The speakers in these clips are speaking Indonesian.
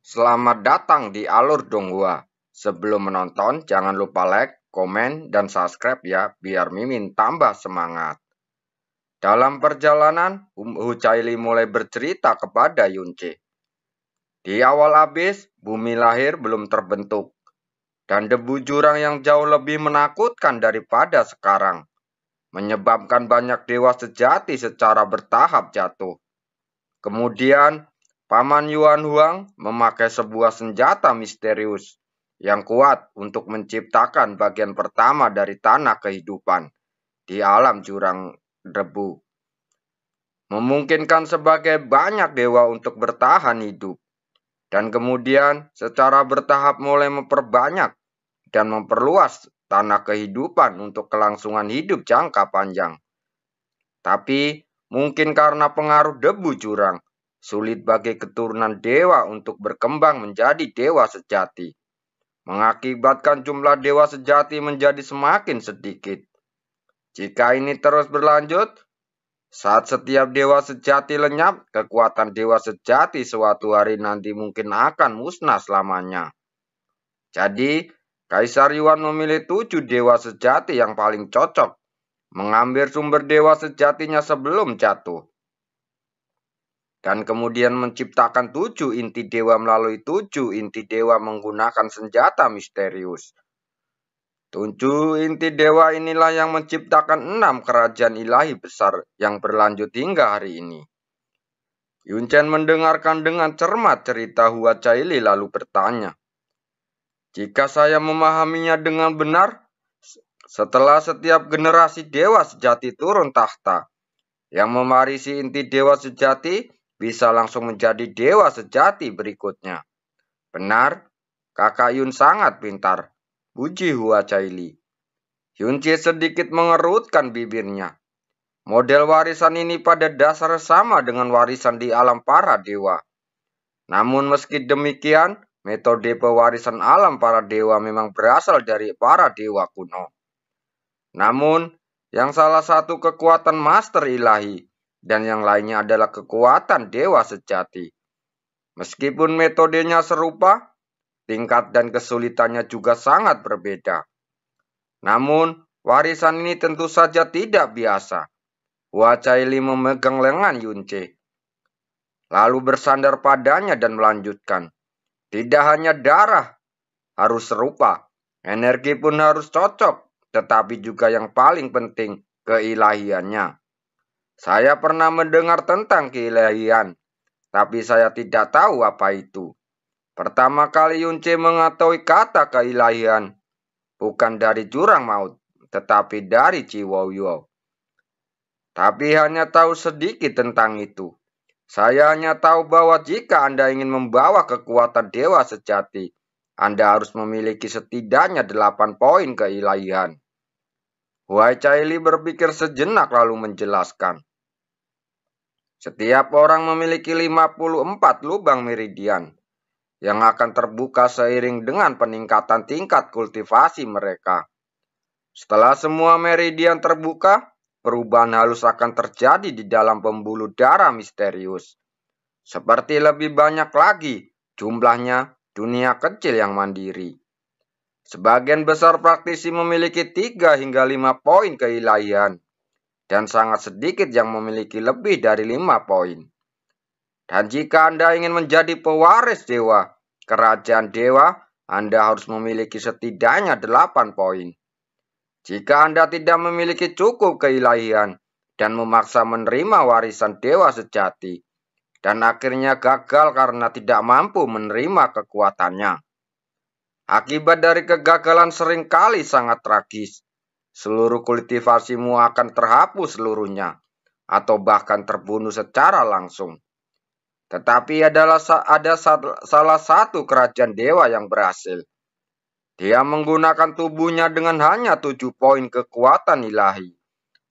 Selamat datang di Alur Donghua. Sebelum menonton, jangan lupa like, komen, dan subscribe ya, biar Mimin tambah semangat. Dalam perjalanan, Hucaili mulai bercerita kepada Yunce. Di awal abis, bumi lahir belum terbentuk, dan debu jurang yang jauh lebih menakutkan daripada sekarang, menyebabkan banyak dewa sejati secara bertahap jatuh. Kemudian, Paman Yuan Huang memakai sebuah senjata misterius yang kuat untuk menciptakan bagian pertama dari tanah kehidupan di alam jurang debu. Memungkinkan sebagai banyak dewa untuk bertahan hidup. Dan kemudian secara bertahap mulai memperbanyak dan memperluas tanah kehidupan untuk kelangsungan hidup jangka panjang. Tapi mungkin karena pengaruh debu jurang, sulit bagi keturunan dewa untuk berkembang menjadi dewa sejati, mengakibatkan jumlah dewa sejati menjadi semakin sedikit. Jika ini terus berlanjut, saat setiap dewa sejati lenyap, kekuatan dewa sejati suatu hari nanti mungkin akan musnah selamanya. Jadi, Kaisar Yuan memilih 7 dewa sejati yang paling cocok, mengambil sumber dewa sejatinya sebelum jatuh, dan kemudian menciptakan 7 inti dewa melalui 7 inti dewa menggunakan senjata misterius. 7 inti dewa inilah yang menciptakan 6 kerajaan ilahi besar yang berlanjut hingga hari ini. Yun Chen mendengarkan dengan cermat cerita Huacaili lalu bertanya, "Jika saya memahaminya dengan benar, setelah setiap generasi dewa sejati turun tahta, yang mewarisi inti dewa sejati bisa langsung menjadi dewa sejati berikutnya." "Benar, kakak Yun sangat pintar," puji Huacaili. Yunce sedikit mengerutkan bibirnya. Model warisan ini pada dasarnya sama dengan warisan di alam para dewa. Namun meski demikian, metode pewarisan alam para dewa memang berasal dari para dewa kuno. Namun, yang salah satu kekuatan master ilahi, dan yang lainnya adalah kekuatan dewa sejati. Meskipun metodenya serupa, tingkat dan kesulitannya juga sangat berbeda. Namun, warisan ini tentu saja tidak biasa. Huacaili memegang lengan Yunce, lalu bersandar padanya dan melanjutkan. Tidak hanya darah harus serupa, energi pun harus cocok, tetapi juga yang paling penting, keilahiannya. Saya pernah mendengar tentang keilahian, tapi saya tidak tahu apa itu. Pertama kali Yunce mengetahui kata keilahian, bukan dari jurang maut, tetapi dari Ciwoyo. Tapi hanya tahu sedikit tentang itu. Saya hanya tahu bahwa jika Anda ingin membawa kekuatan dewa sejati, Anda harus memiliki setidaknya 8 poin keilahian. Huacaili berpikir sejenak lalu menjelaskan. Setiap orang memiliki 54 lubang meridian yang akan terbuka seiring dengan peningkatan tingkat kultivasi mereka. Setelah semua meridian terbuka, perubahan halus akan terjadi di dalam pembuluh darah misterius. Seperti lebih banyak lagi jumlahnya dunia kecil yang mandiri. Sebagian besar praktisi memiliki 3 hingga 5 poin keilahian, dan sangat sedikit yang memiliki lebih dari 5 poin. Dan jika Anda ingin menjadi pewaris dewa, kerajaan dewa, Anda harus memiliki setidaknya 8 poin. Jika Anda tidak memiliki cukup keilahian dan memaksa menerima warisan dewa sejati, dan akhirnya gagal karena tidak mampu menerima kekuatannya. Akibat dari kegagalan seringkali sangat tragis. Seluruh kultivasimu akan terhapus seluruhnya, atau bahkan terbunuh secara langsung. Tetapi ada salah satu kerajaan dewa yang berhasil. Dia menggunakan tubuhnya dengan hanya 7 poin kekuatan ilahi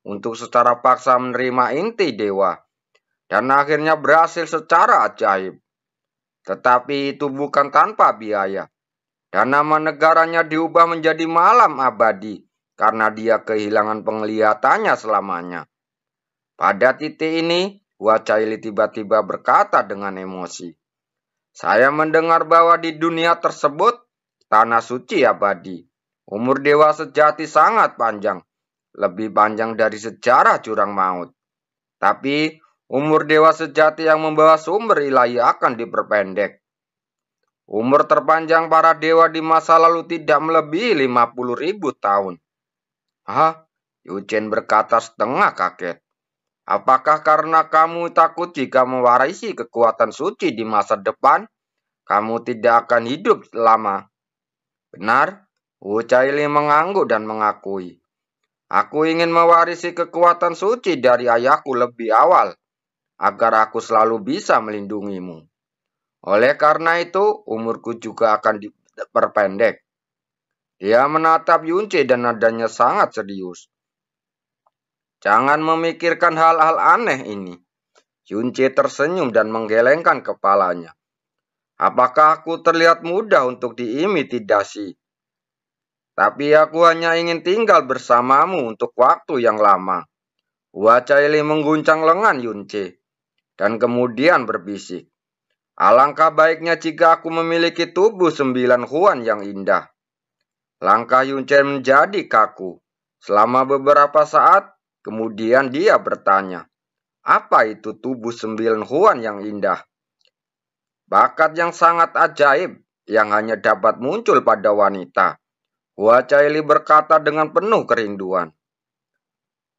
untuk secara paksa menerima inti dewa, dan akhirnya berhasil secara ajaib. Tetapi itu bukan tanpa biaya, dan nama negaranya diubah menjadi malam abadi karena dia kehilangan penglihatannya selamanya. Pada titik ini, Huacaili tiba-tiba berkata dengan emosi, Saya mendengar bahwa di dunia tersebut, tanah suci abadi, umur dewa sejati sangat panjang, lebih panjang dari sejarah jurang maut. Tapi, umur dewa sejati yang membawa sumber ilahi akan diperpendek. Umur terpanjang para dewa di masa lalu tidak melebihi 50.000 tahun. Hah? Yuchen berkata setengah kaget. Apakah karena kamu takut jika mewarisi kekuatan suci di masa depan, kamu tidak akan hidup lama? Benar, Wu Caili mengangguk dan mengakui. Aku ingin mewarisi kekuatan suci dari ayahku lebih awal, agar aku selalu bisa melindungimu. Oleh karena itu, umurku juga akan diperpendek. Dia menatap Yunce dan nadanya sangat serius. Jangan memikirkan hal-hal aneh ini. Yunce tersenyum dan menggelengkan kepalanya. Apakah aku terlihat mudah untuk diimitasi? Tapi aku hanya ingin tinggal bersamamu untuk waktu yang lama. Hua Caili mengguncang lengan Yunce dan kemudian berbisik. Alangkah baiknya jika aku memiliki tubuh 9 Huan yang indah. Langkah Yunce menjadi kaku. Selama beberapa saat, kemudian dia bertanya, apa itu tubuh 9 Huan yang indah? Bakat yang sangat ajaib yang hanya dapat muncul pada wanita. Hua Caili berkata dengan penuh kerinduan.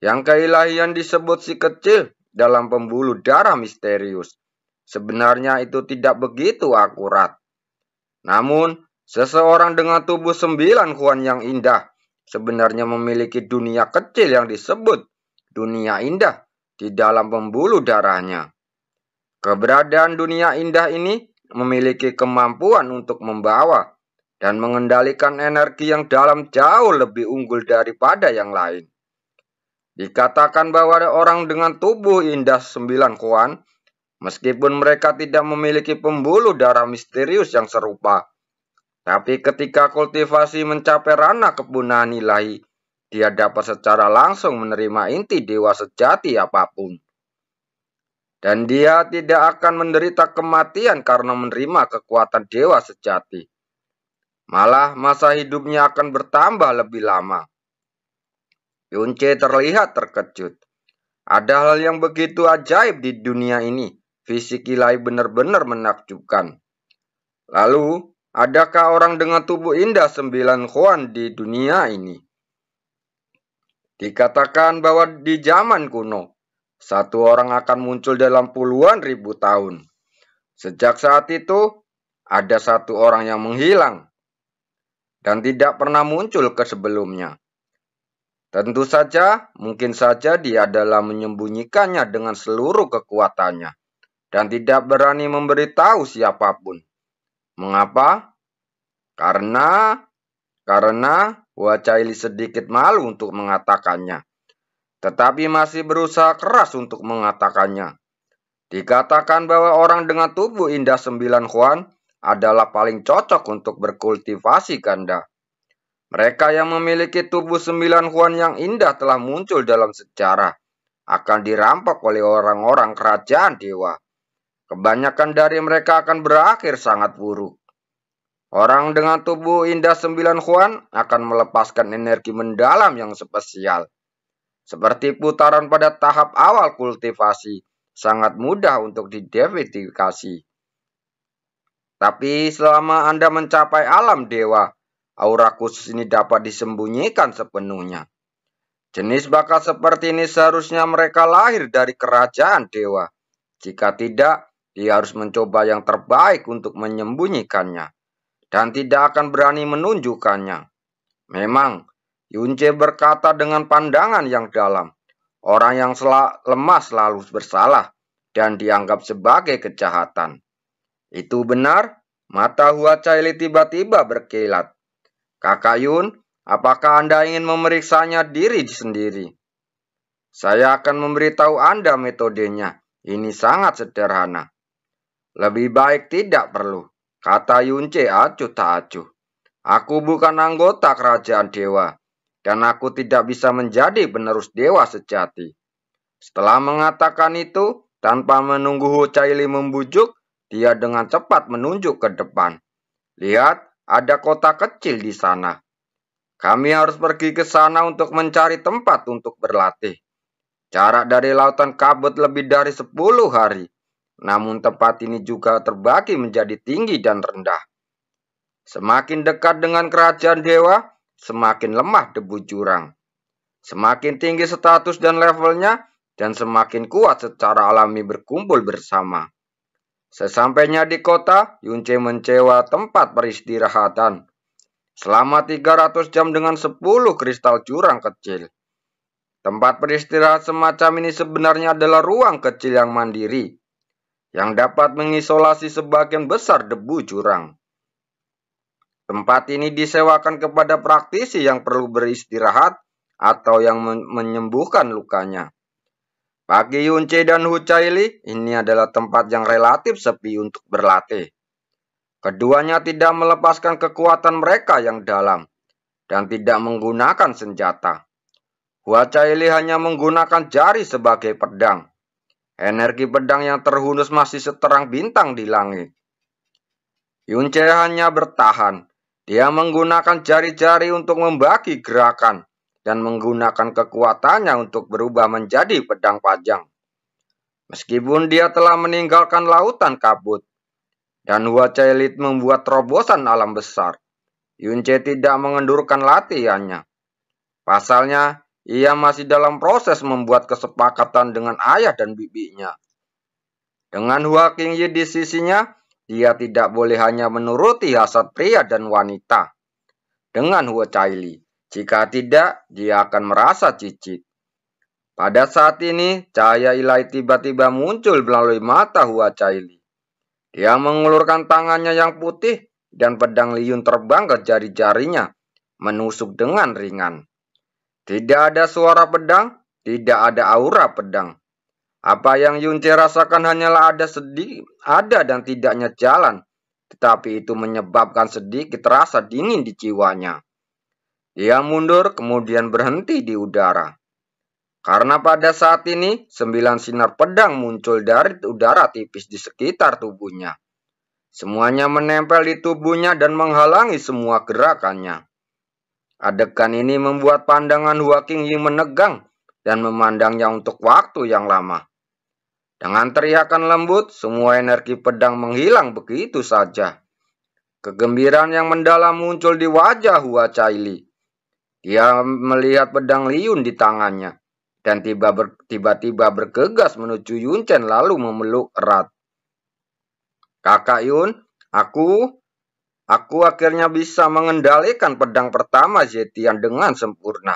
Yang keilahian disebut si kecil dalam pembuluh darah misterius. Sebenarnya itu tidak begitu akurat. Namun, seseorang dengan tubuh 9 Huan yang indah sebenarnya memiliki dunia kecil yang disebut dunia indah di dalam pembuluh darahnya. Keberadaan dunia indah ini memiliki kemampuan untuk membawa dan mengendalikan energi yang dalam jauh lebih unggul daripada yang lain. Dikatakan bahwa ada orang dengan tubuh indah 9 Huan, meskipun mereka tidak memiliki pembuluh darah misterius yang serupa. Tapi ketika kultivasi mencapai ranah kepunahan ilahi, dia dapat secara langsung menerima inti dewa sejati apapun. Dan dia tidak akan menderita kematian karena menerima kekuatan dewa sejati. Malah masa hidupnya akan bertambah lebih lama. Yunce terlihat terkejut. Ada hal yang begitu ajaib di dunia ini. Fisik ilahi benar-benar menakjubkan. Lalu, adakah orang dengan tubuh indah 9 Huan di dunia ini? Dikatakan bahwa di zaman kuno, satu orang akan muncul dalam puluhan ribu tahun. Sejak saat itu, ada satu orang yang menghilang dan tidak pernah muncul ke sebelumnya. Tentu saja, mungkin saja dia adalah menyembunyikannya dengan seluruh kekuatannya dan tidak berani memberitahu siapapun. Mengapa? Karena Hua Caili sedikit malu untuk mengatakannya, tetapi masih berusaha keras untuk mengatakannya. Dikatakan bahwa orang dengan tubuh indah 9 Huan adalah paling cocok untuk berkultivasi ganda. Mereka yang memiliki tubuh 9 Huan yang indah telah muncul dalam sejarah, akan dirampok oleh orang-orang kerajaan dewa. Kebanyakan dari mereka akan berakhir sangat buruk. Orang dengan tubuh indah 9 Huan akan melepaskan energi mendalam yang spesial. Seperti putaran pada tahap awal kultivasi, sangat mudah untuk didentifikasi. Tapi selama Anda mencapai alam dewa, aura khusus ini dapat disembunyikan sepenuhnya. Jenis bakat seperti ini seharusnya mereka lahir dari kerajaan dewa. Jika tidak, dia harus mencoba yang terbaik untuk menyembunyikannya. Dan tidak akan berani menunjukkannya. Memang, Yunce berkata dengan pandangan yang dalam. Orang yang lemah selalu bersalah dan dianggap sebagai kejahatan. Itu benar, mata Hua Caili tiba-tiba berkilat. Kakak Yun, apakah Anda ingin memeriksanya diri sendiri? Saya akan memberitahu Anda metodenya. Ini sangat sederhana. Lebih baik tidak perlu. Kata Yunce acuh tak acuh. Aku bukan anggota kerajaan dewa, dan aku tidak bisa menjadi penerus dewa sejati. Setelah mengatakan itu, tanpa menunggu Hua Caili membujuk, dia dengan cepat menunjuk ke depan. Lihat, ada kota kecil di sana. Kami harus pergi ke sana untuk mencari tempat untuk berlatih. Jarak dari lautan kabut lebih dari 10 hari. Namun tempat ini juga terbagi menjadi tinggi dan rendah. Semakin dekat dengan kerajaan dewa, semakin lemah debu jurang. Semakin tinggi status dan levelnya, dan semakin kuat secara alami berkumpul bersama. Sesampainya di kota, Yunce menyewa tempat peristirahatan. Selama 300 jam dengan 10 kristal jurang kecil. Tempat beristirahat semacam ini sebenarnya adalah ruang kecil yang mandiri, yang dapat mengisolasi sebagian besar debu jurang. Tempat ini disewakan kepada praktisi yang perlu beristirahat atau yang menyembuhkan lukanya. Bagi Yunce dan Hucaili, ini adalah tempat yang relatif sepi untuk berlatih. Keduanya tidak melepaskan kekuatan mereka yang dalam dan tidak menggunakan senjata. Hucaili hanya menggunakan jari sebagai pedang. Energi pedang yang terhunus masih seterang bintang di langit. Yunce hanya bertahan. Dia menggunakan jari-jari untuk membagi gerakan dan menggunakan kekuatannya untuk berubah menjadi pedang panjang. Meskipun dia telah meninggalkan lautan kabut, dan Hucaili membuat terobosan alam besar, Yunce tidak mengendurkan latihannya. Pasalnya, ia masih dalam proses membuat kesepakatan dengan ayah dan bibinya. Dengan Hua Qingyi di sisinya, dia tidak boleh hanya menuruti hasrat pria dan wanita. Dengan Hucaili, jika tidak, dia akan merasa cicit. Pada saat ini, cahaya ilahi tiba-tiba muncul melalui mata Hucaili. Dia mengulurkan tangannya yang putih dan pedang Liyun terbang ke jari-jarinya, menusuk dengan ringan. Tidak ada suara pedang, tidak ada aura pedang. Apa yang Yunce rasakan hanyalah ada dan tidaknya jalan, tetapi itu menyebabkan sedikit rasa dingin di jiwanya. Dia mundur kemudian berhenti di udara. Karena pada saat ini, 9 sinar pedang muncul dari udara tipis di sekitar tubuhnya. Semuanya menempel di tubuhnya dan menghalangi semua gerakannya. Adegan ini membuat pandangan Hua Qingyi menegang dan memandangnya untuk waktu yang lama. Dengan teriakan lembut, semua energi pedang menghilang begitu saja. Kegembiraan yang mendalam muncul di wajah Hucaili. Dia melihat pedang Liyun di tangannya dan tiba-tiba bergegas menuju Yunce lalu memeluk erat. Kakak Yun, aku akhirnya bisa mengendalikan pedang pertama Zetian dengan sempurna.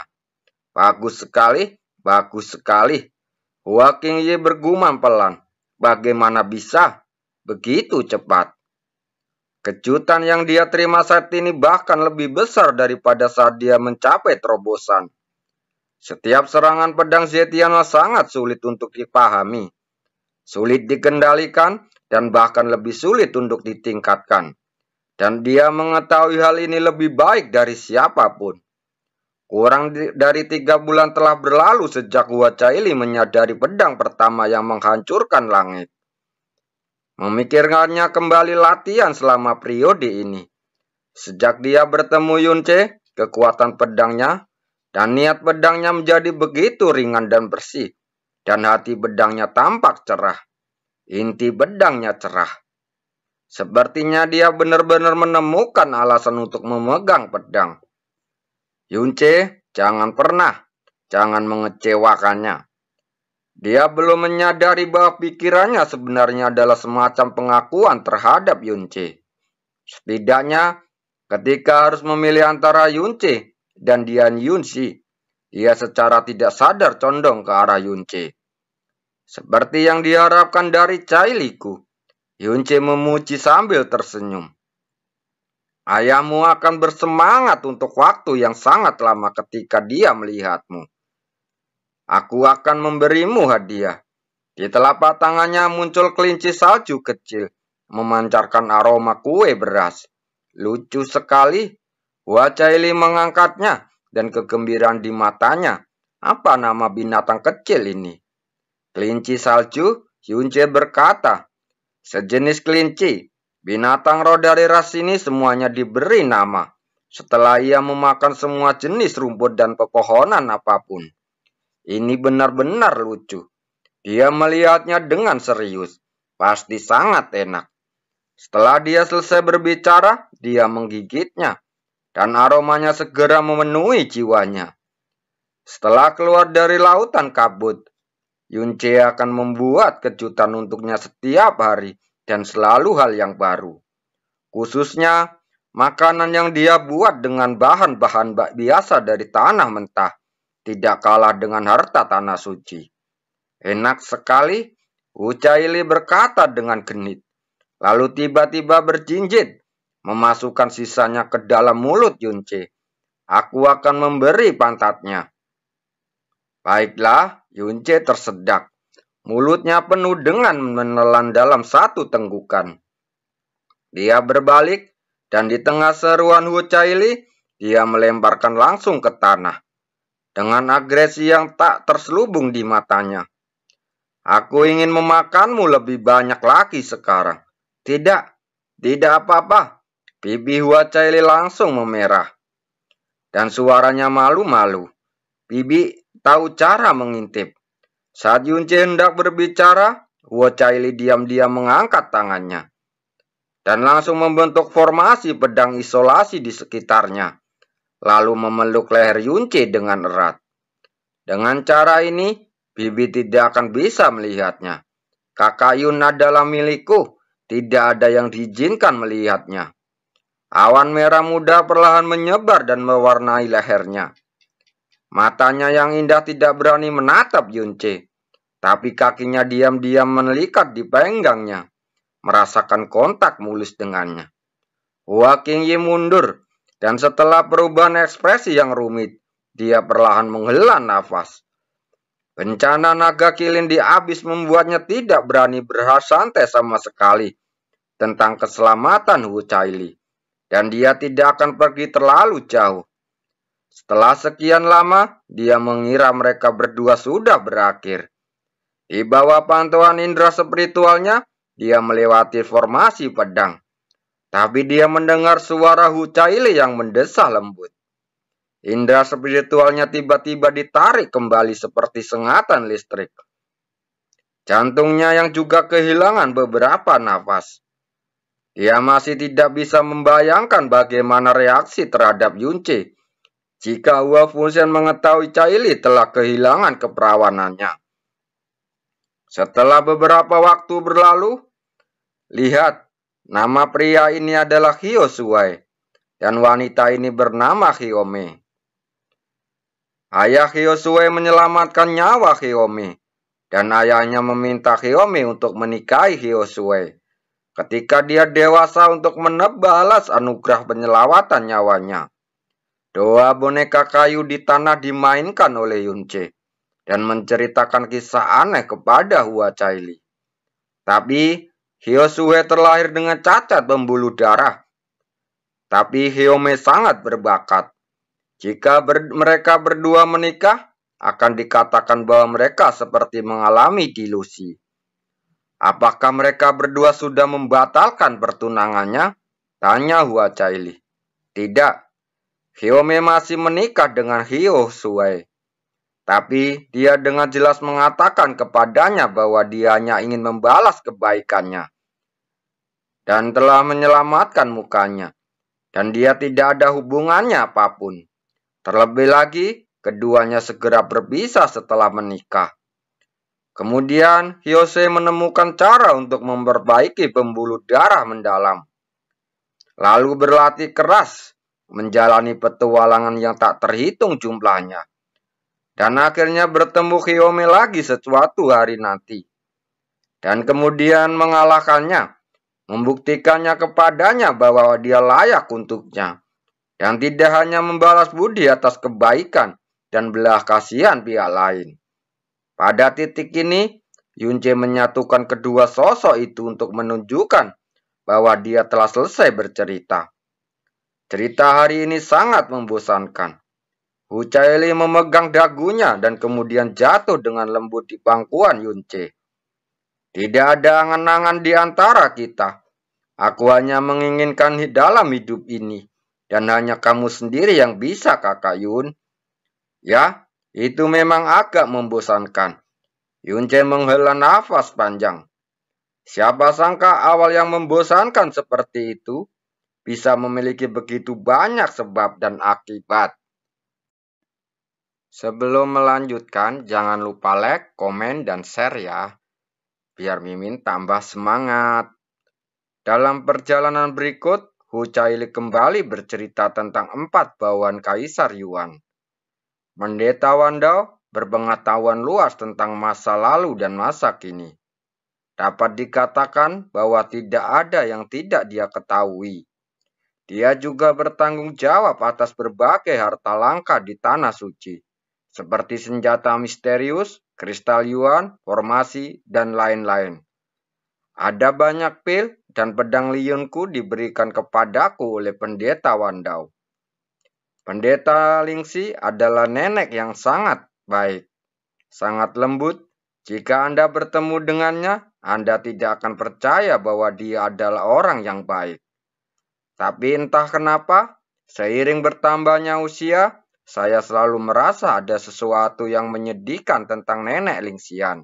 Bagus sekali, bagus sekali. Hua Qingyi bergumam pelan. Bagaimana bisa? Begitu cepat. Kejutan yang dia terima saat ini bahkan lebih besar daripada saat dia mencapai terobosan. Setiap serangan pedang Zetian sangat sulit untuk dipahami, sulit dikendalikan, dan bahkan lebih sulit untuk ditingkatkan. Dan dia mengetahui hal ini lebih baik dari siapapun. Kurang dari 3 bulan telah berlalu sejak Hucaili menyadari pedang pertama yang menghancurkan langit. Memikirkannya kembali latihan selama periode ini. Sejak dia bertemu Yunce, kekuatan pedangnya dan niat pedangnya menjadi begitu ringan dan bersih, dan hati pedangnya tampak cerah. Inti pedangnya cerah. Sepertinya dia benar-benar menemukan alasan untuk memegang pedang. Yunce, jangan mengecewakannya. Dia belum menyadari bahwa pikirannya sebenarnya adalah semacam pengakuan terhadap Yunce. Setidaknya, ketika harus memilih antara Yunce dan Dian Yunshi, dia secara tidak sadar condong ke arah Yunce. Seperti yang diharapkan dari Cailiku, Yunce memuji sambil tersenyum. Ayahmu akan bersemangat untuk waktu yang sangat lama ketika dia melihatmu. Aku akan memberimu hadiah. Di telapak tangannya muncul kelinci salju kecil, memancarkan aroma kue beras. Lucu sekali. Hucaili mengangkatnya dan kegembiraan di matanya. Apa nama binatang kecil ini? Kelinci salju, Yunce berkata. sejenis kelinci. Binatang roda dari ras ini semuanya diberi nama setelah ia memakan semua jenis rumput dan pepohonan apapun. Ini benar-benar lucu. Dia melihatnya dengan serius. Pasti sangat enak. Setelah dia selesai berbicara, dia menggigitnya, dan aromanya segera memenuhi jiwanya. Setelah keluar dari lautan kabut, Yunce akan membuat kejutan untuknya setiap hari dan selalu hal yang baru. Khususnya, makanan yang dia buat dengan bahan-bahan biasa dari tanah mentah, tidak kalah dengan harta tanah suci. Enak sekali, Wucaili berkata dengan genit. Lalu tiba-tiba berjinjit, memasukkan sisanya ke dalam mulut Yunce. Aku akan memberi pantatnya. Baiklah, Yunce tersedak. Mulutnya penuh dengan menelan dalam satu tenggukan. Dia berbalik, dan di tengah seruan Wucaili, dia melemparkan langsung ke tanah. Dengan agresi yang tak terselubung di matanya. Aku ingin memakanmu lebih banyak lagi sekarang. Tidak, tidak apa-apa. Pipi Wucaili langsung memerah. Dan suaranya malu-malu. Bibi tahu cara mengintip. Saat Yunce hendak berbicara, Wucaili diam-diam mengangkat tangannya. Dan langsung membentuk formasi pedang isolasi di sekitarnya. Lalu memeluk leher Yunce dengan erat. Dengan cara ini, Bibi tidak akan bisa melihatnya. Kakak Yun adalah milikku. Tidak ada yang diizinkan melihatnya. Awan merah muda perlahan menyebar dan mewarnai lehernya. Matanya yang indah tidak berani menatap Yunce, tapi kakinya diam-diam menelikat di penggangnya, merasakan kontak mulus dengannya. Hua Qingyi mundur, dan setelah perubahan ekspresi yang rumit, dia perlahan menghela nafas. Bencana naga kilin di abis membuatnya tidak berani bersantai sama sekali tentang keselamatan Wucaili, dan dia tidak akan pergi terlalu jauh. Setelah sekian lama, dia mengira mereka berdua sudah berakhir. Di bawah pantauan indera spiritualnya, dia melewati formasi pedang. Tapi dia mendengar suara Wucaili yang mendesah lembut. Indera spiritualnya tiba-tiba ditarik kembali seperti sengatan listrik. Jantungnya yang juga kehilangan beberapa nafas. Dia masih tidak bisa membayangkan bagaimana reaksi terhadap Yunce jika Hua Funshen mengetahui Caili telah kehilangan keperawanannya. Setelah beberapa waktu berlalu, lihat, nama pria ini adalah Hyo Shuai, dan wanita ini bernama Hyome. Ayah Hyo Shuai menyelamatkan nyawa Hyome, dan ayahnya meminta Hyome untuk menikahi Hyo Shuai ketika dia dewasa untuk menebalas anugerah penyelawatan nyawanya. Doa boneka kayu di tanah dimainkan oleh Yunce dan menceritakan kisah aneh kepada Wucaili. Tapi Hyo Shuai terlahir dengan cacat pembuluh darah. Tapi Hyome sangat berbakat. Jika mereka berdua menikah, akan dikatakan bahwa mereka seperti mengalami delusi. Apakah mereka berdua sudah membatalkan pertunangannya? Tanya Wucaili. Tidak. Hyome masih menikah dengan Hyo Shuai. Tapi dia dengan jelas mengatakan kepadanya bahwa dia hanya ingin membalas kebaikannya. Dan telah menyelamatkan mukanya. Dan dia tidak ada hubungannya apapun. Terlebih lagi, keduanya segera berpisah setelah menikah. Kemudian, Hyose menemukan cara untuk memperbaiki pembuluh darah mendalam. Lalu berlatih keras, menjalani petualangan yang tak terhitung jumlahnya. Dan akhirnya bertemu Hyome lagi sesuatu hari nanti. Dan kemudian mengalahkannya, membuktikannya kepadanya bahwa dia layak untuknya. Dan tidak hanya membalas budi atas kebaikan dan belas kasihan pihak lain. Pada titik ini, Yunce menyatukan kedua sosok itu untuk menunjukkan bahwa dia telah selesai bercerita. Cerita hari ini sangat membosankan. Wucaili memegang dagunya dan kemudian jatuh dengan lembut di pangkuan Yunce. Tidak ada angan-angan di antara kita. Aku hanya menginginkan dalam hidup ini. Dan hanya kamu sendiri yang bisa, Kakak Yun. Ya, itu memang agak membosankan. Yunce menghela nafas panjang. Siapa sangka awal yang membosankan seperti itu bisa memiliki begitu banyak sebab dan akibat. Sebelum melanjutkan, jangan lupa like, komen, dan share ya, biar Mimin tambah semangat. Dalam perjalanan berikut, Hu Caili kembali bercerita tentang 4 bawahan Kaisar Yuan. Pendeta Wandao berpengetahuan luas tentang masa lalu dan masa kini. Dapat dikatakan bahwa tidak ada yang tidak dia ketahui. Dia juga bertanggung jawab atas berbagai harta langka di tanah suci, seperti senjata misterius, kristal Yuan, formasi, dan lain-lain. Ada banyak pil dan pedang Liyunku diberikan kepadaku oleh pendeta Wandao. Pendeta Lingxi adalah nenek yang sangat baik, sangat lembut. Jika Anda bertemu dengannya, Anda tidak akan percaya bahwa dia adalah orang yang baik. Tapi entah kenapa, seiring bertambahnya usia, saya selalu merasa ada sesuatu yang menyedihkan tentang nenek Lingxian.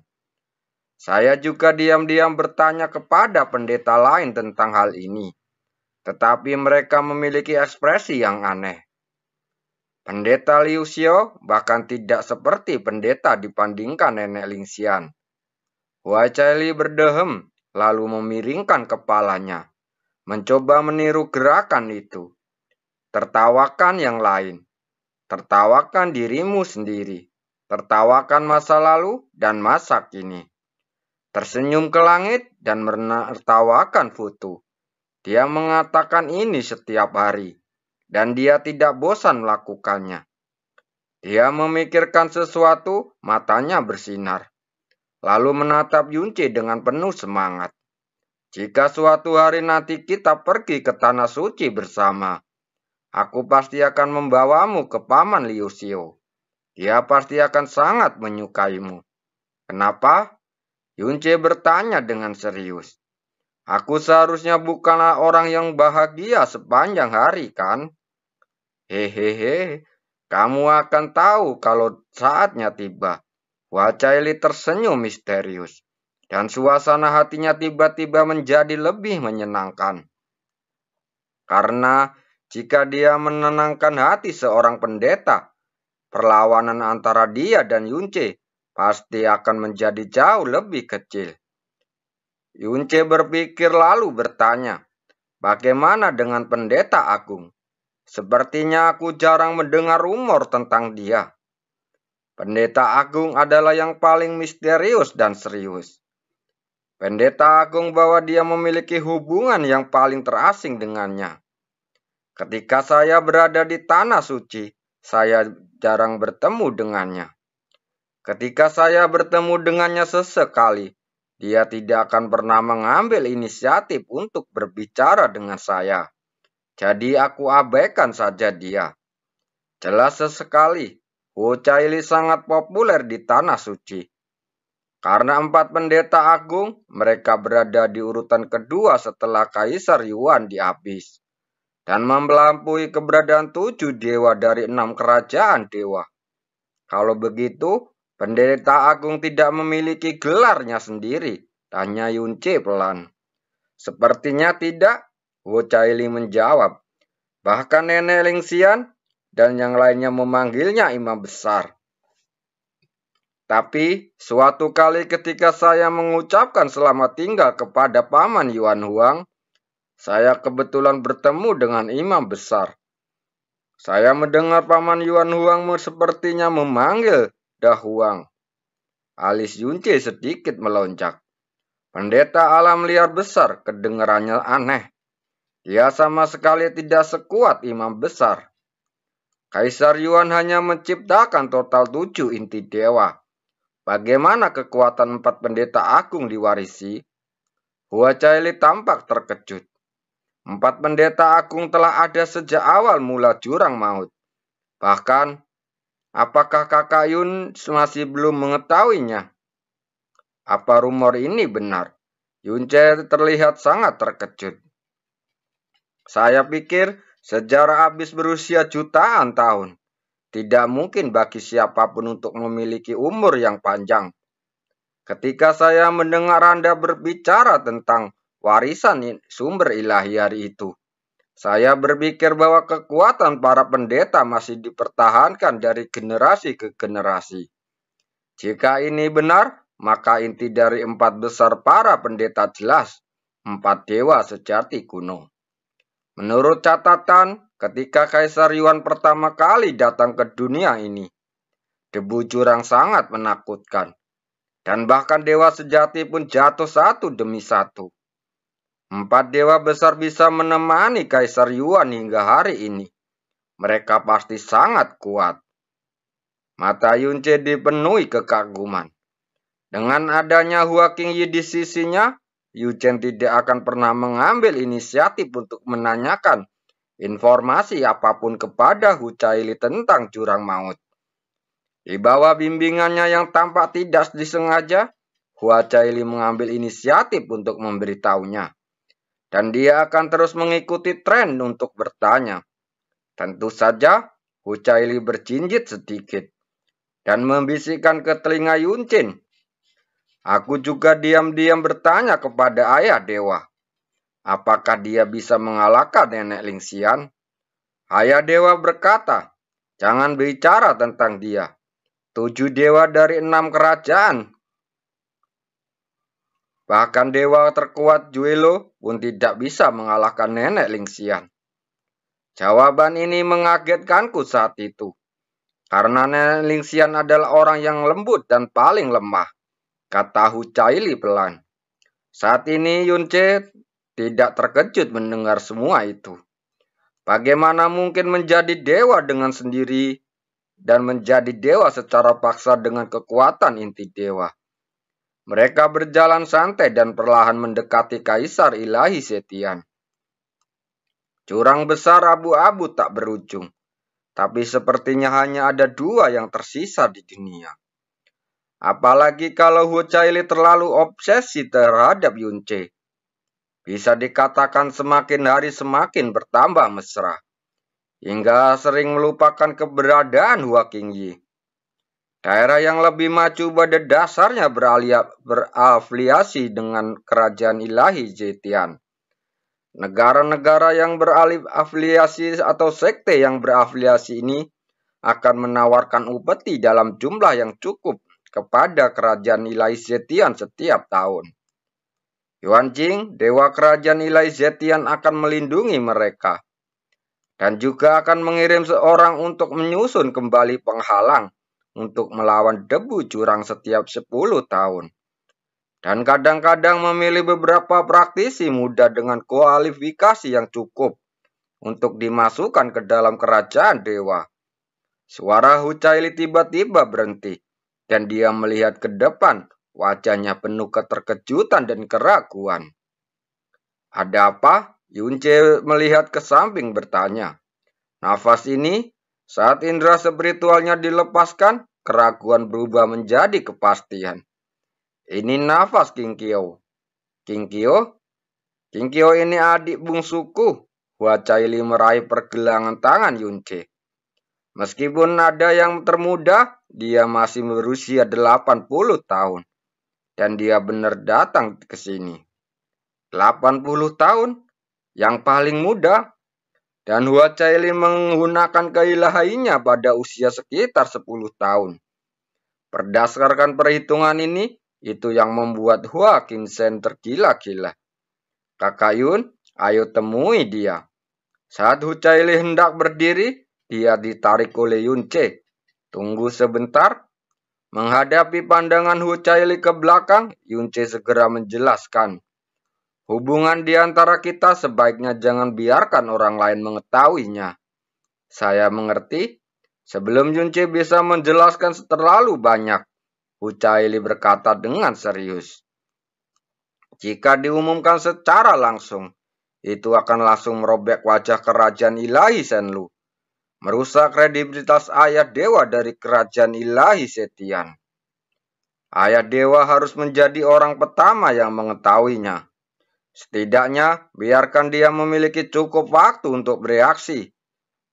Saya juga diam-diam bertanya kepada pendeta lain tentang hal ini, tetapi mereka memiliki ekspresi yang aneh. Pendeta Liu Xiao bahkan tidak seperti pendeta dibandingkan nenek Lingxian. Hua Caili berdehem, lalu memiringkan kepalanya, mencoba meniru gerakan itu. Tertawakan yang lain, tertawakan dirimu sendiri, tertawakan masa lalu dan masa kini. Tersenyum ke langit dan menertawakan foto. Dia mengatakan ini setiap hari, dan dia tidak bosan melakukannya. Dia memikirkan sesuatu, matanya bersinar, lalu menatap Yunce dengan penuh semangat. Jika suatu hari nanti kita pergi ke tanah suci bersama, aku pasti akan membawamu ke Paman Liu Xiao. Dia pasti akan sangat menyukaimu. Kenapa? Yunce bertanya dengan serius. Aku seharusnya bukanlah orang yang bahagia sepanjang hari, kan? Hehehe, kamu akan tahu kalau saatnya tiba. Hua Caili tersenyum misterius, dan suasana hatinya tiba-tiba menjadi lebih menyenangkan. Karena jika dia menenangkan hati seorang pendeta, perlawanan antara dia dan Yunce pasti akan menjadi jauh lebih kecil. Yunce berpikir lalu bertanya, bagaimana dengan pendeta agung? Sepertinya aku jarang mendengar rumor tentang dia. Pendeta agung adalah yang paling misterius dan serius. Pendeta agung bahwa dia memiliki hubungan yang paling terasing dengannya. Ketika saya berada di tanah suci, saya jarang bertemu dengannya. Ketika saya bertemu dengannya sesekali, dia tidak akan pernah mengambil inisiatif untuk berbicara dengan saya. Jadi aku abaikan saja dia. Jelas sekali, Hu Caili sangat populer di tanah suci. Karena 4 pendeta agung, mereka berada di urutan kedua setelah Kaisar Yuan dihabis. Dan melampaui keberadaan 7 dewa dari 6 kerajaan dewa. Kalau begitu, pendeta agung tidak memiliki gelarnya sendiri, tanya Yunce pelan. Sepertinya tidak, Hu Caili menjawab. Bahkan nenek Lingxian dan yang lainnya memanggilnya imam besar. Tapi suatu kali ketika saya mengucapkan selamat tinggal kepada Paman Yuan Huang, saya kebetulan bertemu dengan imam besar. Saya mendengar Paman Yuan Huang sepertinya memanggil Da Huang. Alis Yunce sedikit melonjak. Pendeta alam liar besar kedengarannya aneh. Dia sama sekali tidak sekuat imam besar. Kaisar Yuan hanya menciptakan total 7 inti dewa. Bagaimana kekuatan 4 pendeta agung diwarisi? Hua Caili tampak terkejut. 4 pendeta agung telah ada sejak awal mula jurang maut. Bahkan, apakah Kakak Yun masih belum mengetahuinya? Apa rumor ini benar? Yunce terlihat sangat terkejut. Saya pikir sejarah habis berusia jutaan tahun. Tidak mungkin bagi siapapun untuk memiliki umur yang panjang. Ketika saya mendengar Anda berbicara tentang warisan sumber ilahi hari itu, saya berpikir bahwa kekuatan para pendeta masih dipertahankan dari generasi ke generasi. Jika ini benar, maka inti dari 4 besar para pendeta jelas, 4 dewa sejati kuno. Menurut catatan, ketika Kaisar Yuan pertama kali datang ke dunia ini, debu jurang sangat menakutkan. Dan bahkan dewa sejati pun jatuh satu demi satu. 4 dewa besar bisa menemani Kaisar Yuan hingga hari ini. Mereka pasti sangat kuat. Mata Yunce dipenuhi kekaguman. Dengan adanya Hua Qingyi di sisinya, Yuchen tidak akan pernah mengambil inisiatif untuk menanyakan informasi apapun kepada Hu Caili tentang jurang maut. Di bawah bimbingannya yang tampak tidak disengaja, Hua Caili mengambil inisiatif untuk memberitahunya. Dan dia akan terus mengikuti tren untuk bertanya. Tentu saja, Hu Caili berjinjit sedikit dan membisikkan ke telinga Yuncin. Aku juga diam-diam bertanya kepada ayah dewa. Apakah dia bisa mengalahkan nenek Lingxian? Ayah dewa berkata, jangan bicara tentang dia. 7 dewa dari 6 kerajaan. Bahkan dewa terkuat Juelo pun tidak bisa mengalahkan nenek Lingxian. Jawaban ini mengagetkanku saat itu. Karena nenek Lingxian adalah orang yang lembut dan paling lemah, kata Hu Caili pelan. Saat ini Yunce tidak terkejut mendengar semua itu. Bagaimana mungkin menjadi dewa dengan sendiri dan menjadi dewa secara paksa dengan kekuatan inti dewa? Mereka berjalan santai dan perlahan mendekati Kaisar Ilahi Zetian. Jurang besar abu-abu tak berujung, tapi sepertinya hanya ada 2 yang tersisa di dunia. Apalagi kalau Hu Caili terlalu obsesi terhadap Yunce. Bisa dikatakan semakin hari semakin bertambah mesra, hingga sering melupakan keberadaan Hua Qingyi. Daerah yang lebih maju pada dasarnya berafiliasi dengan kerajaan ilahi Zetian. Negara-negara yang berafiliasi atau sekte yang berafiliasi ini akan menawarkan upeti dalam jumlah yang cukup kepada kerajaan ilahi Zetian setiap tahun. Yuan Jing, dewa kerajaan ilahi Zetian akan melindungi mereka. Dan juga akan mengirim seorang untuk menyusun kembali penghalang untuk melawan debu jurang setiap 10 tahun. Dan kadang-kadang memilih beberapa praktisi muda dengan kualifikasi yang cukup untuk dimasukkan ke dalam kerajaan dewa. Suara Hu Caili tiba-tiba berhenti, dan dia melihat ke depan. Wajahnya penuh keterkejutan dan keraguan. Ada apa? Yunce melihat ke samping bertanya. Nafas ini, saat indera spiritualnya dilepaskan, keraguan berubah menjadi kepastian. Ini nafas King Qio. King Qio? King Qio ini adik bungsuku. Hua Caili meraih pergelangan tangan Yunce. Meskipun ada yang termuda, dia masih berusia 80 tahun. Dan dia benar datang ke sini. 80 tahun? Yang paling muda? Dan Hua Caili menggunakan keilahiannya pada usia sekitar 10 tahun. Berdasarkan perhitungan ini, itu yang membuat Hua Qingzhen tergila-gila. Kakak Yun, ayo temui dia. Saat Hu Caili hendak berdiri, dia ditarik oleh Yunce. Tunggu sebentar. Menghadapi pandangan Hu Caili ke belakang, Yunce segera menjelaskan. Hubungan di antara kita sebaiknya jangan biarkan orang lain mengetahuinya. Saya mengerti. Sebelum Yunce bisa menjelaskan terlalu banyak, Hu Caili berkata dengan serius. Jika diumumkan secara langsung, itu akan langsung merobek wajah kerajaan ilahi Shenlu. Merusak kredibilitas ayah dewa dari kerajaan ilahi Zetian. Ayah dewa harus menjadi orang pertama yang mengetahuinya. Setidaknya, biarkan dia memiliki cukup waktu untuk bereaksi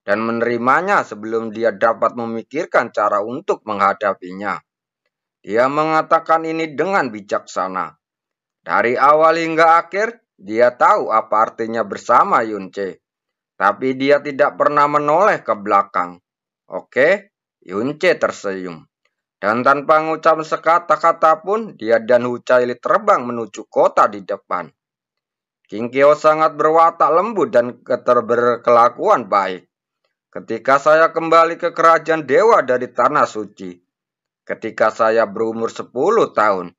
dan menerimanya sebelum dia dapat memikirkan cara untuk menghadapinya. Dia mengatakan ini dengan bijaksana. Dari awal hingga akhir, dia tahu apa artinya bersama Yunce. Tapi dia tidak pernah menoleh ke belakang. Oke, Yunce tersenyum. Dan tanpa mengucap sekata-kata pun, dia dan Hu Caili terbang menuju kota di depan. King Kyo sangat berwatak lembut dan berkelakuan baik. Ketika saya kembali ke kerajaan dewa dari tanah suci, ketika saya berumur 10 tahun,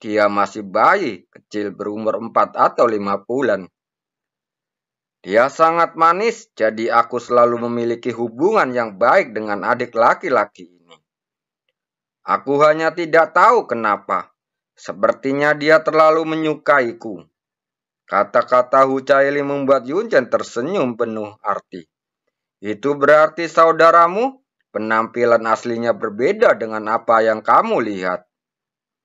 dia masih bayi kecil berumur 4 atau 5 bulan. Dia sangat manis, jadi aku selalu memiliki hubungan yang baik dengan adik laki-laki ini. Aku hanya tidak tahu kenapa. Sepertinya dia terlalu menyukaiku. Kata-kata Hu Caili membuat Yunchen tersenyum penuh arti. Itu berarti saudaramu, penampilan aslinya berbeda dengan apa yang kamu lihat.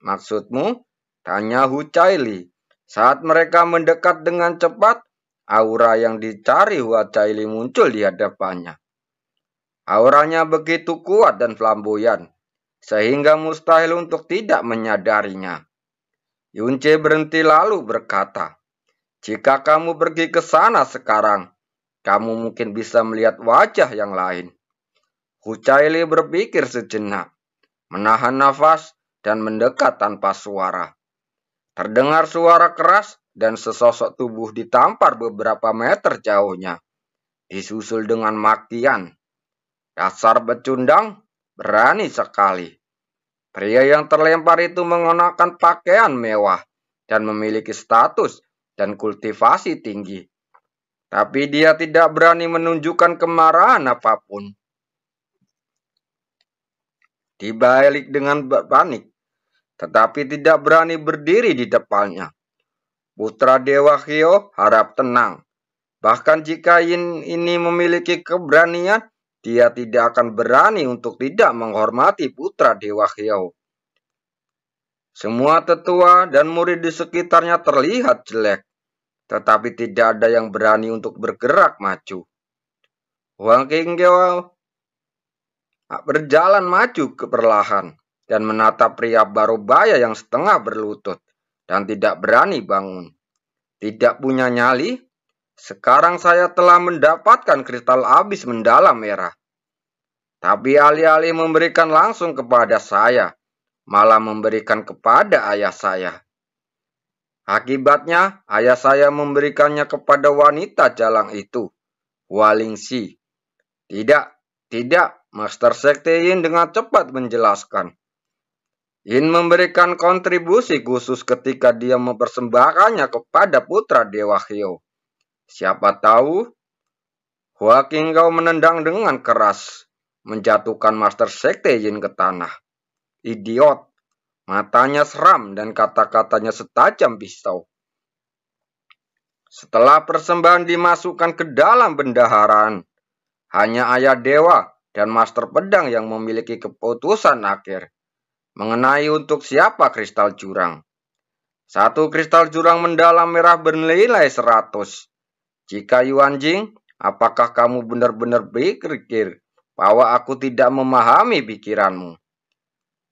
Maksudmu? Tanya Hu Caili. Saat mereka mendekat dengan cepat, aura yang dicari Hu Caili muncul di hadapannya. Auranya begitu kuat dan flamboyan, sehingga mustahil untuk tidak menyadarinya. Yunce berhenti lalu berkata, "Jika kamu pergi ke sana sekarang, kamu mungkin bisa melihat wajah yang lain." Hu Caili berpikir sejenak, menahan nafas, dan mendekat tanpa suara. Terdengar suara keras dan sesosok tubuh ditampar beberapa meter jauhnya, disusul dengan makian. "Dasar pecundang, berani sekali." Pria yang terlempar itu mengenakan pakaian mewah dan memiliki status dan kultivasi tinggi. Tapi dia tidak berani menunjukkan kemarahan apapun. Dibalik dengan panik, tetapi tidak berani berdiri di depannya. Putra Dewa Hyo harap tenang. Bahkan jika ini memiliki keberanian, dia tidak akan berani untuk tidak menghormati putra Dewa Hyo. Semua tetua dan murid di sekitarnya terlihat jelek, tetapi tidak ada yang berani untuk bergerak maju. Huang Qingqiao berjalan maju ke perlahan dan menatap pria parubaya yang setengah berlutut dan tidak berani bangun. Tidak punya nyali, sekarang saya telah mendapatkan kristal abis mendalam merah. Tapi alih-alih memberikan langsung kepada saya, malah memberikan kepada ayah saya. Akibatnya, ayah saya memberikannya kepada wanita jalang itu, Walingxi. Tidak, Master Sekte Yin dengan cepat menjelaskan. Yin memberikan kontribusi khusus ketika dia mempersembahkannya kepada putra Dewa Hyo. Siapa tahu, Hua Qingqiao menendang dengan keras, menjatuhkan Master Sekte Yin ke tanah. Idiot, matanya seram dan kata-katanya setajam pisau. Setelah persembahan dimasukkan ke dalam bendaharaan, hanya ayah dewa dan master pedang yang memiliki keputusan akhir mengenai untuk siapa kristal jurang. Satu kristal jurang mendalam merah bernilai 100. Jika Yuan Jing, apakah kamu benar-benar berpikir bahwa aku tidak memahami pikiranmu?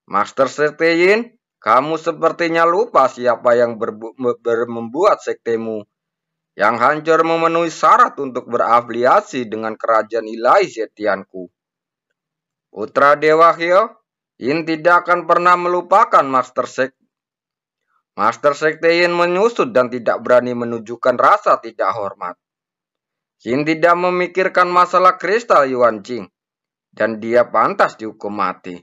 Master Sekte Yin, kamu sepertinya lupa siapa yang membuat sektemu yang hancur memenuhi syarat untuk berafiliasi dengan kerajaan ilahi Zetianku. Putra Dewa Hyo, Yin tidak akan pernah melupakan Master Sekte. Master Sekte Yin menyusut dan tidak berani menunjukkan rasa tidak hormat. Yin tidak memikirkan masalah kristal Yuan Jing, dan dia pantas dihukum mati.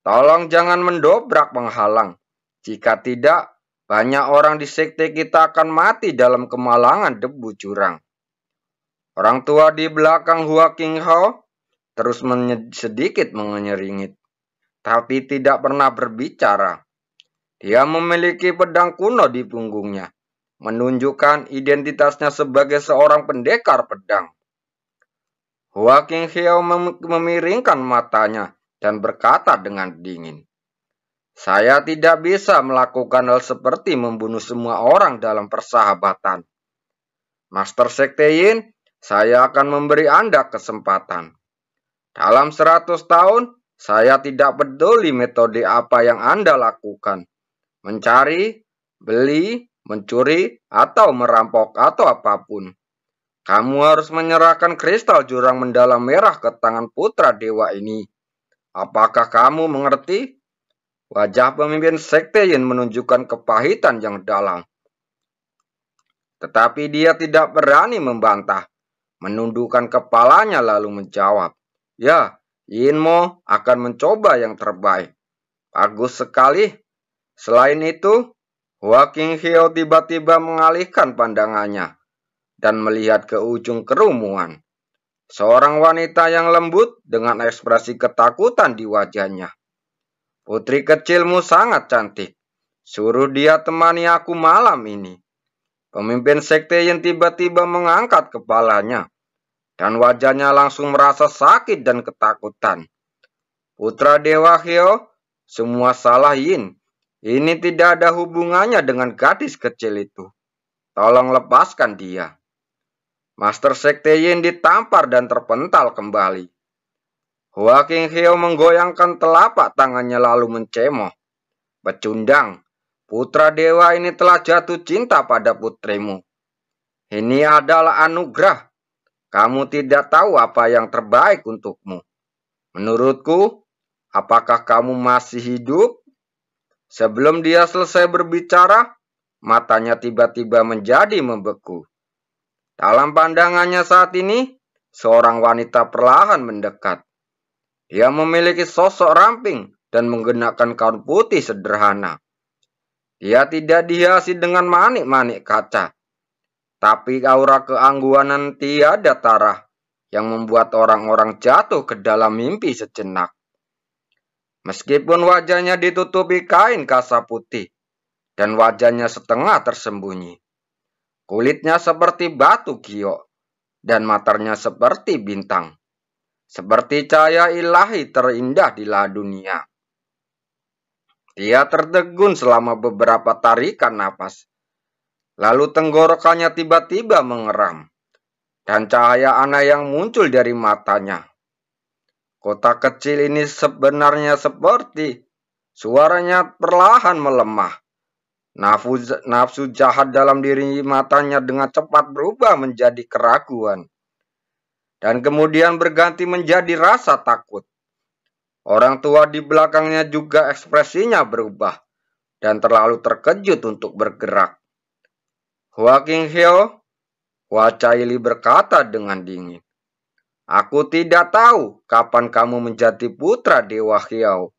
Tolong jangan mendobrak penghalang. Jika tidak, banyak orang di sekte kita akan mati dalam kemalangan debu jurang. Orang tua di belakang Hua Qingqiao terus sedikit menyeringit, tapi tidak pernah berbicara. Dia memiliki pedang kuno di punggungnya, menunjukkan identitasnya sebagai seorang pendekar pedang. Hua Qingqiao memiringkan matanya dan berkata dengan dingin, Saya tidak bisa melakukan hal seperti membunuh semua orang dalam persahabatan. Master Sekteyin, saya akan memberi Anda kesempatan. Dalam 100 tahun, saya tidak peduli metode apa yang Anda lakukan. Mencari, beli, mencuri, atau merampok, atau apapun. Kamu harus menyerahkan kristal jurang mendalam merah ke tangan putra dewa ini. Apakah kamu mengerti? Wajah pemimpin sekte Yin menunjukkan kepahitan yang dalam. Tetapi dia tidak berani membantah. Menundukkan kepalanya lalu menjawab, "Ya, Yinmo akan mencoba yang terbaik." Bagus sekali. Selain itu, Hua Qinghyo tiba-tiba mengalihkan pandangannya dan melihat ke ujung kerumunan. Seorang wanita yang lembut dengan ekspresi ketakutan di wajahnya. "Putri kecilmu sangat cantik. Suruh dia temani aku malam ini." Pemimpin sekte yang tiba-tiba mengangkat kepalanya, dan wajahnya langsung merasa sakit dan ketakutan. "Putra Dewa Hyo, semua salah Yin. Ini tidak ada hubungannya dengan gadis kecil itu. Tolong lepaskan dia." Master Sekte Yin ditampar dan terpental kembali. Hua Qinghyo menggoyangkan telapak tangannya lalu mencemooh. "Pecundang, putra dewa ini telah jatuh cinta pada putrimu. Ini adalah anugerah. Kamu tidak tahu apa yang terbaik untukmu. Menurutku, apakah kamu masih hidup?" Sebelum dia selesai berbicara, matanya tiba-tiba menjadi membeku. Dalam pandangannya saat ini, seorang wanita perlahan mendekat. Dia memiliki sosok ramping dan menggunakan gaun putih sederhana. Dia tidak dihiasi dengan manik-manik kaca, tapi aura keangguanan tiada tara yang membuat orang-orang jatuh ke dalam mimpi sejenak. Meskipun wajahnya ditutupi kain kasa putih dan wajahnya setengah tersembunyi, kulitnya seperti batu giok dan matanya seperti bintang. Seperti cahaya ilahi terindah di dunia. Dia tertegun selama beberapa tarikan napas. Lalu tenggorokannya tiba-tiba mengeram. Dan cahaya aneh yang muncul dari matanya. Kota kecil ini sebenarnya seperti suaranya perlahan melemah. Nafsu jahat dalam diri matanya dengan cepat berubah menjadi keraguan. Dan kemudian berganti menjadi rasa takut. Orang tua di belakangnya juga ekspresinya berubah dan terlalu terkejut untuk bergerak. "Hua Qinghyo," Hua Caili berkata dengan dingin, "Aku tidak tahu kapan kamu menjadi putra Dewa Hyo."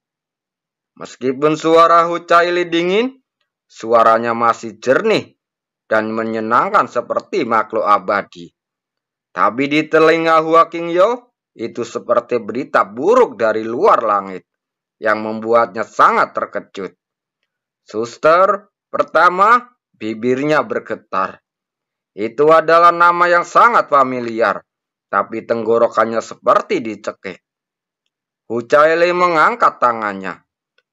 Meskipun suara Hua Caili dingin, suaranya masih jernih dan menyenangkan seperti makhluk abadi. Tapi di telinga Hua Qinghyo, itu seperti berita buruk dari luar langit yang membuatnya sangat terkejut. "Suster," pertama, bibirnya bergetar. Itu adalah nama yang sangat familiar, tapi tenggorokannya seperti dicekik. Hua Caili mengangkat tangannya.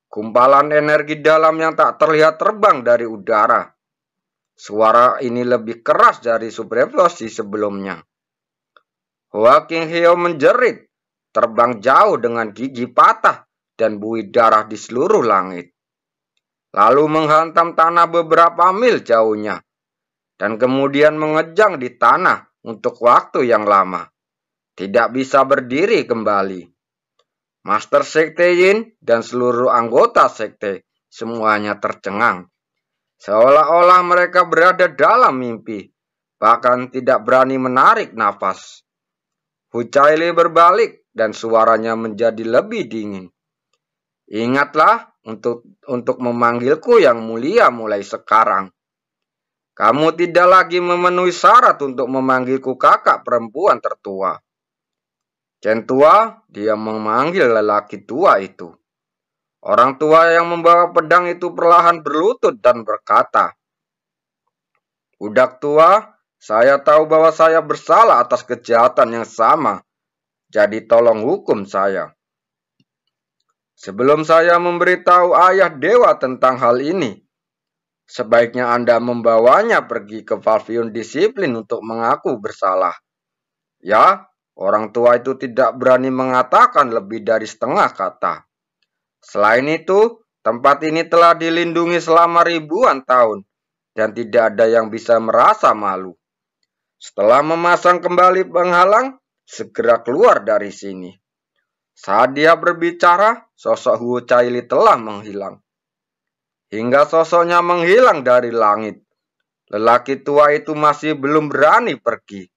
Gumpalan energi dalam yang tak terlihat terbang dari udara. Suara ini lebih keras dari subrevolusi sebelumnya. Hua Qinghyo menjerit, terbang jauh dengan gigi patah dan buih darah di seluruh langit. Lalu menghantam tanah beberapa mil jauhnya, dan kemudian mengejang di tanah untuk waktu yang lama. Tidak bisa berdiri kembali. Master Sekte Yin dan seluruh anggota sekte semuanya tercengang. Seolah-olah mereka berada dalam mimpi, bahkan tidak berani menarik nafas. Hua Caili berbalik dan suaranya menjadi lebih dingin. "Ingatlah untuk memanggilku yang mulia mulai sekarang. Kamu tidak lagi memenuhi syarat untuk memanggilku kakak perempuan tertua." "Chen tua," dia memanggil lelaki tua itu. Orang tua yang membawa pedang itu perlahan berlutut dan berkata, "Budak tua, saya tahu bahwa saya bersalah atas kejahatan yang sama. Jadi tolong hukum saya." Sebelum saya memberitahu ayah dewa tentang hal ini, sebaiknya Anda membawanya pergi ke pavilion disiplin untuk mengaku bersalah. Ya, orang tua itu tidak berani mengatakan lebih dari setengah kata. Selain itu, tempat ini telah dilindungi selama ribuan tahun dan tidak ada yang bisa merasa malu. Setelah memasang kembali penghalang, segera keluar dari sini. Saat dia berbicara, sosok Huo Caili telah menghilang. Hingga sosoknya menghilang dari langit, lelaki tua itu masih belum berani pergi.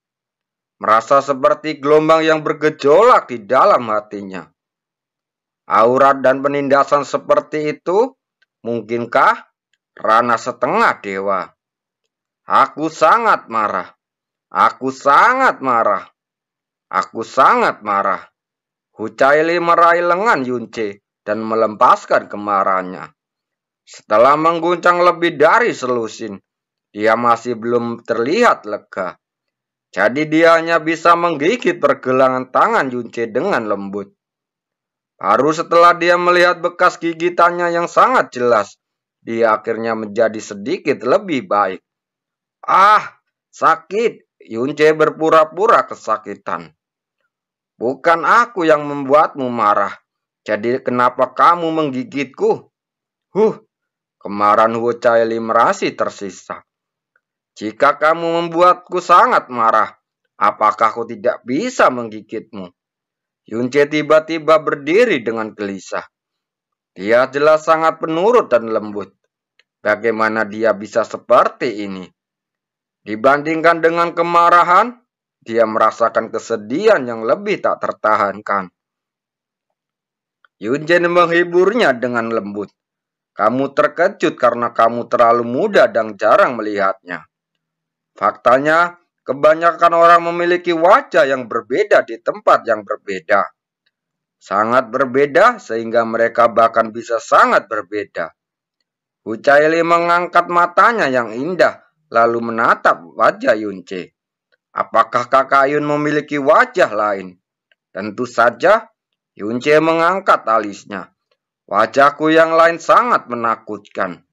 Merasa seperti gelombang yang bergejolak di dalam hatinya. Aurat dan penindasan seperti itu, mungkinkah ranah setengah dewa? Aku sangat marah. Aku sangat marah. Aku sangat marah. Hu Caili meraih lengan Yunce dan melepaskan kemarahannya. Setelah mengguncang lebih dari selusin, dia masih belum terlihat lega. Jadi dia hanya bisa menggigit pergelangan tangan Yunce dengan lembut. Baru setelah dia melihat bekas gigitannya yang sangat jelas, dia akhirnya menjadi sedikit lebih baik. Ah, sakit. Yunce berpura-pura kesakitan. Bukan aku yang membuatmu marah. Jadi kenapa kamu menggigitku? Kemarahan Huo Caili merasi tersisa. Jika kamu membuatku sangat marah, apakah aku tidak bisa menggigitmu? Yunce tiba-tiba berdiri dengan gelisah. Dia jelas sangat penurut dan lembut. Bagaimana dia bisa seperti ini? Dibandingkan dengan kemarahan, dia merasakan kesedihan yang lebih tak tertahankan. Yunce menghiburnya dengan lembut. Kamu terkejut karena kamu terlalu muda dan jarang melihatnya. Faktanya, kebanyakan orang memiliki wajah yang berbeda di tempat yang berbeda. Sangat berbeda sehingga mereka bahkan bisa sangat berbeda. Hu Caili mengangkat matanya yang indah lalu menatap wajah Yunce. Apakah kakak Yun memiliki wajah lain? Tentu saja, Yunce mengangkat alisnya. Wajahku yang lain sangat menakutkan.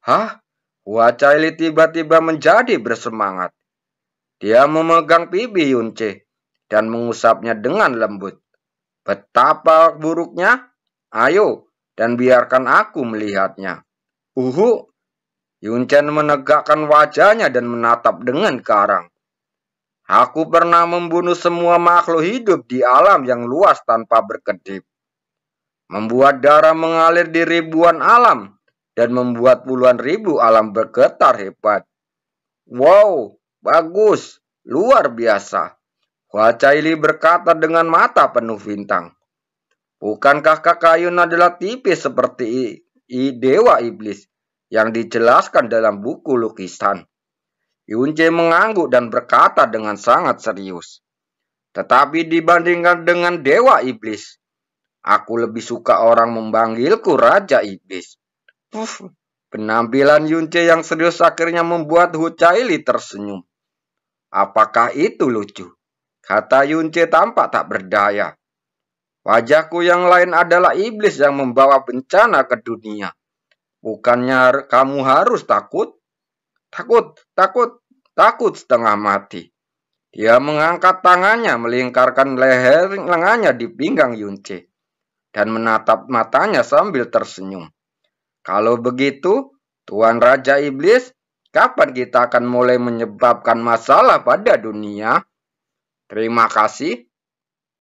Hah? Hu Caili tiba-tiba menjadi bersemangat. Dia memegang pipi Yunce dan mengusapnya dengan lembut. Betapa buruknya? Ayo, dan biarkan aku melihatnya. Yunce menegakkan wajahnya dan menatap dengan garang. Aku pernah membunuh semua makhluk hidup di alam yang luas tanpa berkedip. Membuat darah mengalir di ribuan alam dan membuat puluhan ribu alam bergetar hebat. Wow, bagus, luar biasa. Hu Caili berkata dengan mata penuh bintang. Bukankah kakak Yun adalah tipis seperti dewa iblis yang dijelaskan dalam buku lukisan? Yunce mengangguk dan berkata dengan sangat serius. Tetapi dibandingkan dengan dewa iblis, aku lebih suka orang memanggilku Raja Iblis. Penampilan Yunce yang serius akhirnya membuat Hu Caili tersenyum. Apakah itu lucu? Kata Yunce tampak tak berdaya. Wajahku yang lain adalah iblis yang membawa bencana ke dunia. Bukannya kamu harus takut? Takut setengah mati. Dia mengangkat tangannya melingkarkan leher lengannya di pinggang Yunce dan menatap matanya sambil tersenyum. Kalau begitu, Tuan Raja Iblis, kapan kita akan mulai menyebabkan masalah pada dunia? Terima kasih.